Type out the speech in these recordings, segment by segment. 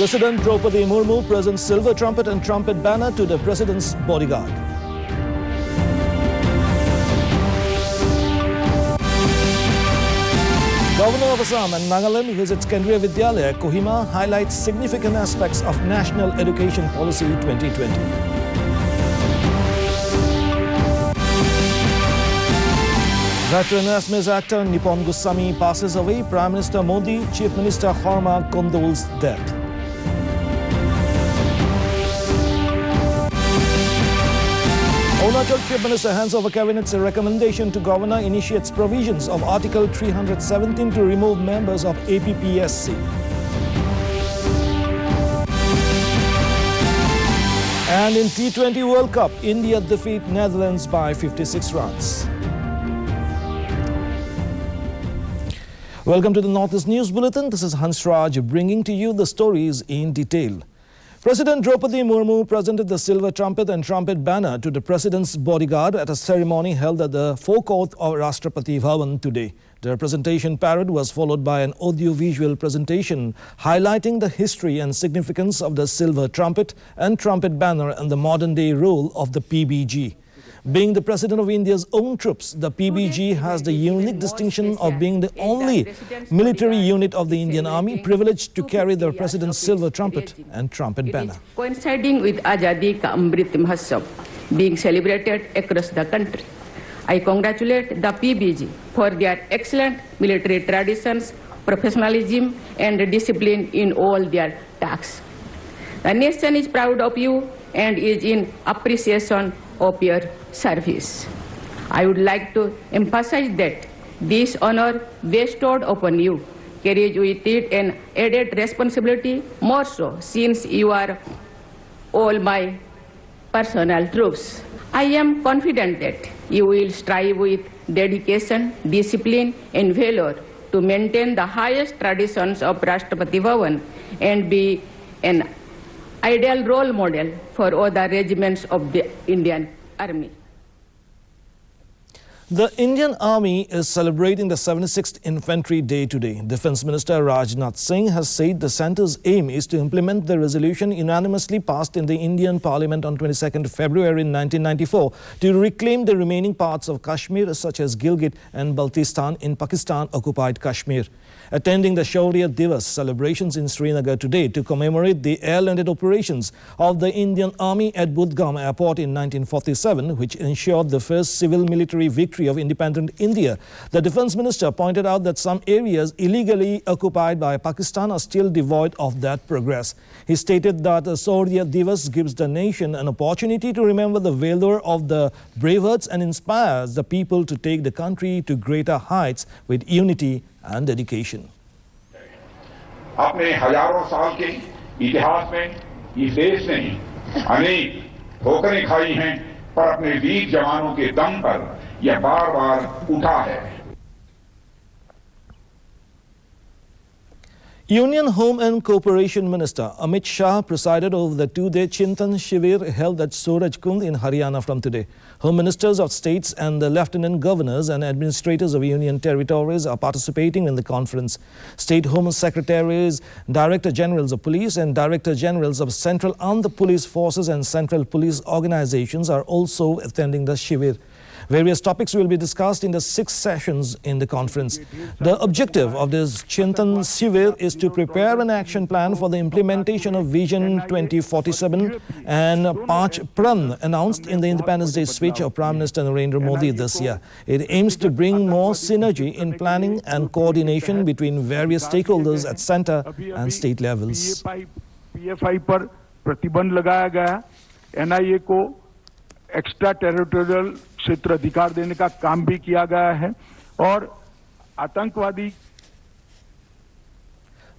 President Draupadi Murmu presents silver trumpet and trumpet banner to the President's bodyguard. Governor of Assam and Nagaland visits Kendriya Vidyalaya, Kohima, highlights significant aspects of National Education Policy 2020. Veteran Assamese actor Nipon Goswami passes away. Prime Minister Modi, Chief Minister Sharma condoles death. Arunachal Chief Minister hands over Cabinet's recommendation to Governor, initiates provisions of Article 317 to remove members of APPSC. And in T20 World Cup, India defeat Netherlands by 56 runs. Welcome to the Northeast News Bulletin. This is Hans Raj bringing to you the stories in detail. President Draupadi Murmu presented the silver trumpet and trumpet banner to the President's bodyguard at a ceremony held at the forecourt of Rashtrapati Bhavan today. The presentation parade was followed by an audio-visual presentation highlighting the history and significance of the silver trumpet and trumpet banner and the modern-day role of the PBG. Being the President of India's own troops, the PBG has the unique distinction of being the only military unit of the Indian Army privileged to carry the President's silver trumpet and trumpet banner. Coinciding with Azadi Ka Amrit Mahotsav being celebrated across the country, I congratulate the PBG for their excellent military traditions, professionalism and discipline in all their tasks. The nation is proud of you and is in appreciation of your service. I would like to emphasize that this honor bestowed upon you carries with it an added responsibility, more so since you are all my personal troops. I am confident that you will strive with dedication, discipline and valor to maintain the highest traditions of Rashtrapati Bhavan and be an ideal role model for other regiments of the Indian Army. The Indian Army is celebrating the 76th Infantry Day today. Defence Minister Rajnath Singh has said the centre's aim is to implement the resolution unanimously passed in the Indian Parliament on 22nd February 1994 to reclaim the remaining parts of Kashmir such as Gilgit and Baltistan in Pakistan-occupied Kashmir. Attending the Shaurya Divas celebrations in Srinagar today to commemorate the air-landed operations of the Indian Army at Budgam Airport in 1947, which ensured the first civil-military victory of independent India, the Defence Minister pointed out that some areas illegally occupied by Pakistan are still devoid of that progress. He stated that Shaurya Divas gives the nation an opportunity to remember the valor of the bravehearts and inspires the people to take the country to greater heights with unity and dedication. अपने हजारों साल के इतिहास में इस देश ने अनेक ठोकरें खाई हैं, पर अपने वीर जवानों के दम पर यह बार-बार उठा है. Union Home and Cooperation Minister Amit Shah presided over the two-day Chintan Shivir held at Surajkund in Haryana from today. Home Ministers of states and the Lieutenant Governors and Administrators of Union Territories are participating in the conference. State Home Secretaries, Director Generals of Police and Director Generals of Central Armed Police Forces and Central Police Organizations are also attending the Shivir. Various topics will be discussed in the 6 sessions in the conference. The objective of this Chintan Shivir is to prepare an action plan for the implementation of Vision 2047 and Panch Pran announced in the Independence Day speech of Prime Minister Narendra Modi this year. It aims to bring more synergy in planning and coordination between various stakeholders at centre and state levels. PFI पर प्रतिबंध लगाया गया, NIA को extra territorial क्षेत्र अधिकार देने का काम भी किया गया है और आतंकवादी.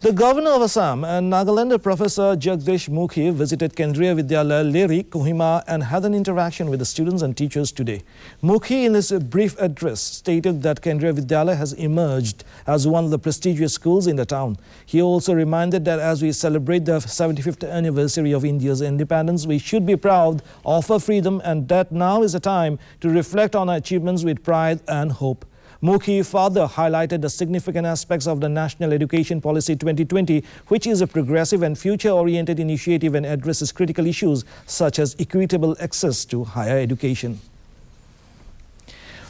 The Governor of Assam and Nagaland, Professor Jagdish Mukhi, visited Kendriya Vidyalaya, Leri, Kohima and had an interaction with the students and teachers today. Mukhi, in his brief address, stated that Kendriya Vidyalaya has emerged as one of the prestigious schools in the town. He also reminded that as we celebrate the 75th anniversary of India's independence, we should be proud of our freedom and that now is the time to reflect on our achievements with pride and hope. Mukhi further highlighted the significant aspects of the National Education Policy 2020, which is a progressive and future-oriented initiative and addresses critical issues such as equitable access to higher education.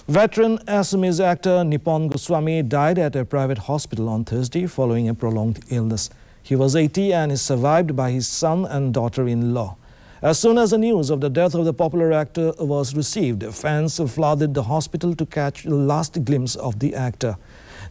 Veteran Assamese actor Nipon Goswami died at a private hospital on Thursday following a prolonged illness. He was 80 and is survived by his son and daughter-in-law. As soon as the news of the death of the popular actor was received, fans flooded the hospital to catch the last glimpse of the actor.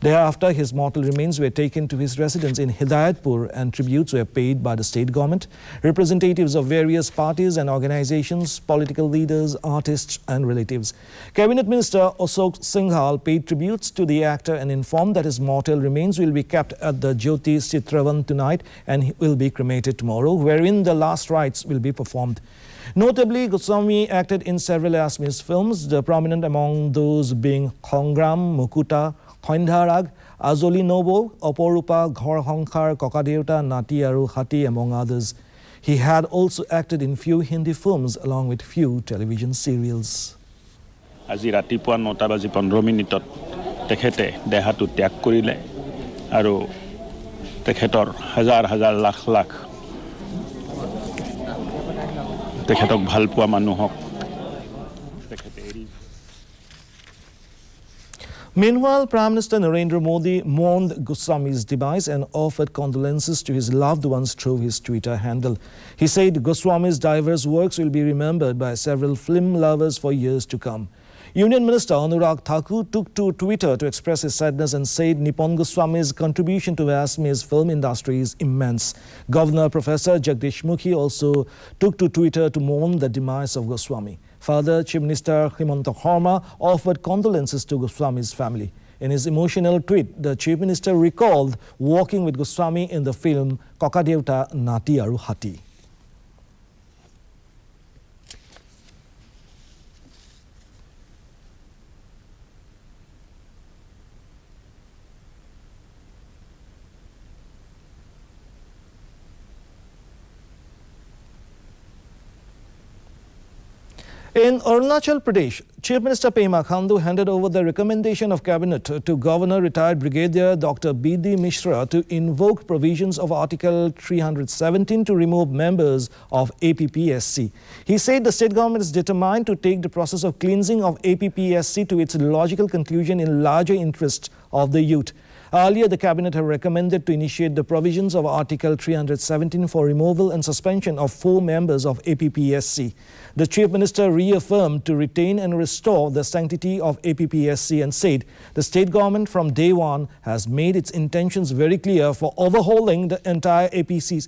Thereafter, his mortal remains were taken to his residence in Hydroelectric and tributes were paid by the state government, representatives of various parties and organizations, political leaders, artists and relatives. Cabinet Minister Ashok Singhal paid tributes to the actor and informed that his mortal remains will be kept at the Jyoti Chitravan tonight and will be cremated tomorrow, wherein the last rites will be performed. Notably, Goswami acted in several Assamese films, the prominent among those being Khongram, Mukuta, Hoindharag, Azoli Nobo, Oporupa, Ghor Honkar, Kokadeuta, Nati Aru Hati, among others. He had also acted in few Hindi films along with few television serials. আজি ৰাতিপুৱা 9:15 মিনিটত তেখেতে দেহাটো ত্যাগ কৰিলে আৰু তেখেতৰ হাজাৰ হাজাৰ লাখ লাখ তেখেতক ভাল পোৱা মানুহক তেখেতে এৰি। Meanwhile, Prime Minister Narendra Modi mourned Goswami's demise and offered condolences to his loved ones through his Twitter handle. He said Goswami's diverse works will be remembered by several film lovers for years to come. Union Minister Anurag Thakur took to Twitter to express his sadness and said Nipon Goswami's contribution to the Assamese film industry is immense. Governor Professor Jagdish Mukhi also took to Twitter to mourn the demise of Goswami. Further, Chief Minister Himanta Sharma offered condolences to Goswami's family. In his emotional tweet, the Chief Minister recalled working with Goswami in the film Kokadeuta Nati Aru Hati. In Arunachal Pradesh, Chief Minister Pema Khandu handed over the recommendation of Cabinet to Governor retired Brigadier Dr. B.D. Mishra to invoke provisions of Article 317 to remove members of APPSC. He said the state government is determined to take the process of cleansing of APPSC to its logical conclusion in larger interest of the youth. Earlier, the Cabinet had recommended to initiate the provisions of Article 317 for removal and suspension of 4 members of APPSC. The Chief Minister reaffirmed to retain and restore the sanctity of APPSC and said the state government from day one has made its intentions very clear for overhauling the entire APC.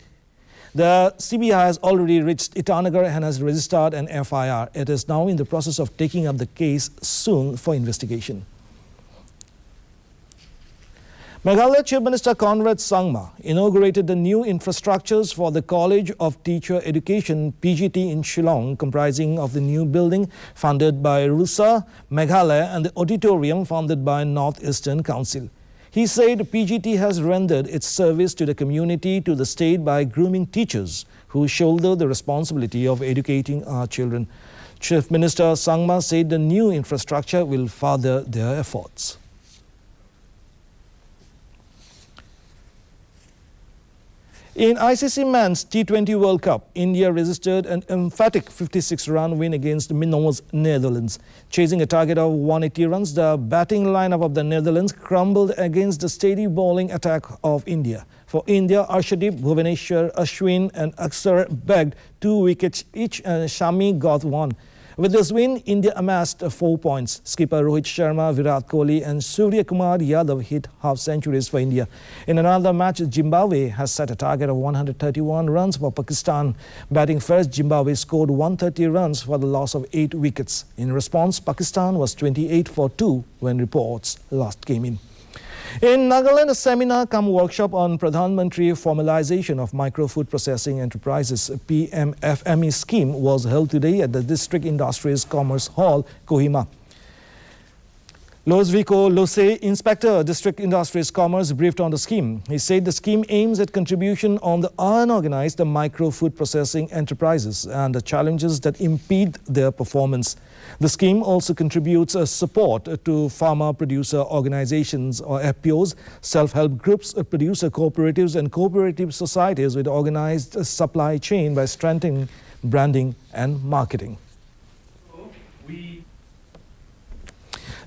The CBI has already reached Itanagar and has registered an FIR. It is now in the process of taking up the case soon for investigation. Meghalaya Chief Minister Conrad Sangma inaugurated the new infrastructures for the College of Teacher Education PGT in Shillong, comprising of the new building funded by RUSA, Meghalaya and the auditorium funded by North Eastern Council. He said PGT has rendered its service to the community, to the state by grooming teachers who shoulder the responsibility of educating our children. Chief Minister Sangma said the new infrastructure will further their efforts. In ICC Men's T20 World Cup, India registered an emphatic 56-run win against Mino's Netherlands. Chasing a target of 180 runs, the batting lineup of the Netherlands crumbled against the steady bowling attack of India. For India, Arshdeep, Bhuvaneshwar, Ashwin and Akshar bagged 2 wickets each and Shami got 1. With this win, India amassed 4 points. Skipper Rohit Sharma, Virat Kohli and Surya Kumar Yadav hit half-centuries for India. In another match, Zimbabwe has set a target of 131 runs for Pakistan. Batting first, Zimbabwe scored 130 runs for the loss of 8 wickets. In response, Pakistan was 28 for 2 when reports last came in. In Nagaland, a seminar-cum-workshop on Pradhan Mantri Formalization of Micro-Food Processing Enterprises PMFME scheme was held today at the District Industries Commerce Hall, Kohima. Losviko Lose, Inspector, District Industries Commerce, briefed on the scheme. He said the scheme aims at contribution on the unorganized micro-food processing enterprises and the challenges that impede their performance. The scheme also contributes support to farmer-producer organizations or FPOs, self-help groups, producer cooperatives and cooperative societies with organized supply chain by strengthening branding and marketing.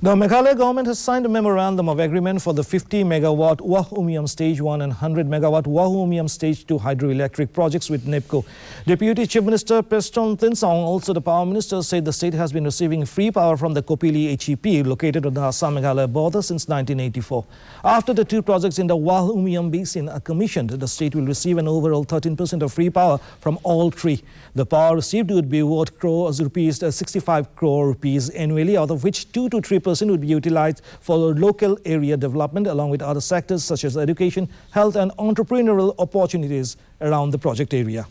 The Meghalaya government has signed a memorandum of agreement for the 50 megawatt Wahumiam Stage 1 and 100 megawatt Wahumiam Stage 2 hydroelectric projects with NIPCO. Deputy Chief Minister Peston Thinsong, also the Power Minister, said the state has been receiving free power from the Kopili HEP located on the Assam-Meghalaya border since 1984. After the two projects in the Wahumiam Basin are commissioned, the state will receive an overall 13% of free power from all three. The power received would be worth 65 crore rupees annually, out of which 2 to 3% would be utilized for local area development along with other sectors such as education, health and entrepreneurial opportunities around the project area.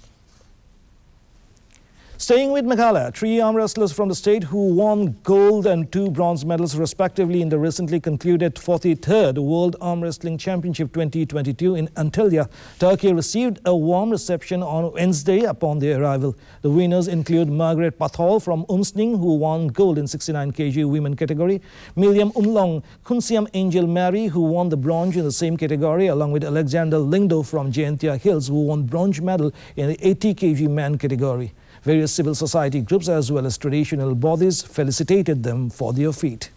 Staying with Meghalaya, 3 arm wrestlers from the state who won gold and 2 bronze medals respectively in the recently concluded 43rd World Arm Wrestling Championship 2022 in Antalya, Turkey, received a warm reception on Wednesday upon their arrival. The winners include Margaret Pathol from Umsning, who won gold in 69 kg women category, Miriam Umlong, Kunsiam Angel Mary, who won the bronze in the same category, along with Alexander Lingdo from Jayantia Hills, who won bronze medal in the 80 kg man category. Various civil society groups as well as traditional bodies felicitated them for their feat.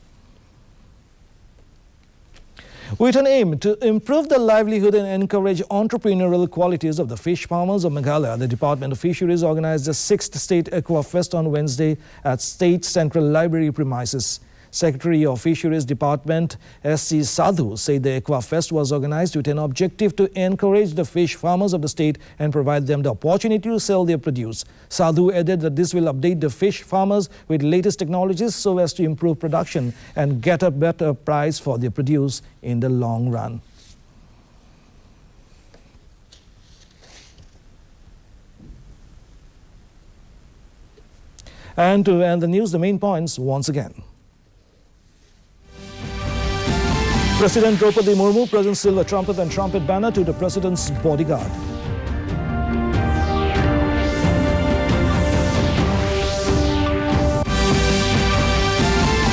With an aim to improve the livelihood and encourage entrepreneurial qualities of the fish farmers of Meghalaya, the Department of Fisheries organized the 6th State Aqua Fest on Wednesday at State Central Library premises. Secretary of Fisheries Department S.C. Sadhu said the Aqua Fest was organized with an objective to encourage the fish farmers of the state and provide them the opportunity to sell their produce. Sadhu added that this will update the fish farmers with latest technologies so as to improve production and get a better price for their produce in the long run. And to end the news, the main points once again. President Draupadi Murmu presents silver trumpet and trumpet banner to the President's bodyguard.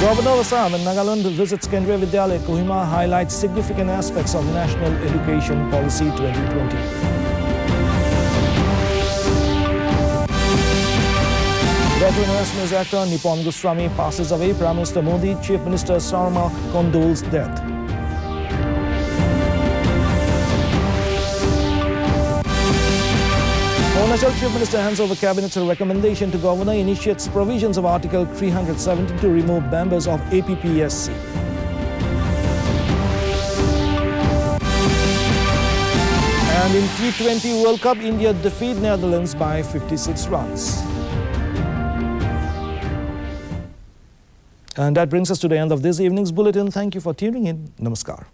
Governor of Assam and Nagaland visits Kendriya Vidyalaya, Kohima, highlights significant aspects of National Education Policy 2020. Veteran West News actor Nipon Goswami passes away. Prime Minister Modi, Chief Minister Sharma condoles death. Arunachal Chief Minister hands over Cabinet's recommendation to Governor, initiates provisions of Article 370 to remove members of APPSC. And in T20 World Cup, India defeat Netherlands by 56 runs. And that brings us to the end of this evening's bulletin. Thank you for tuning in. Namaskar.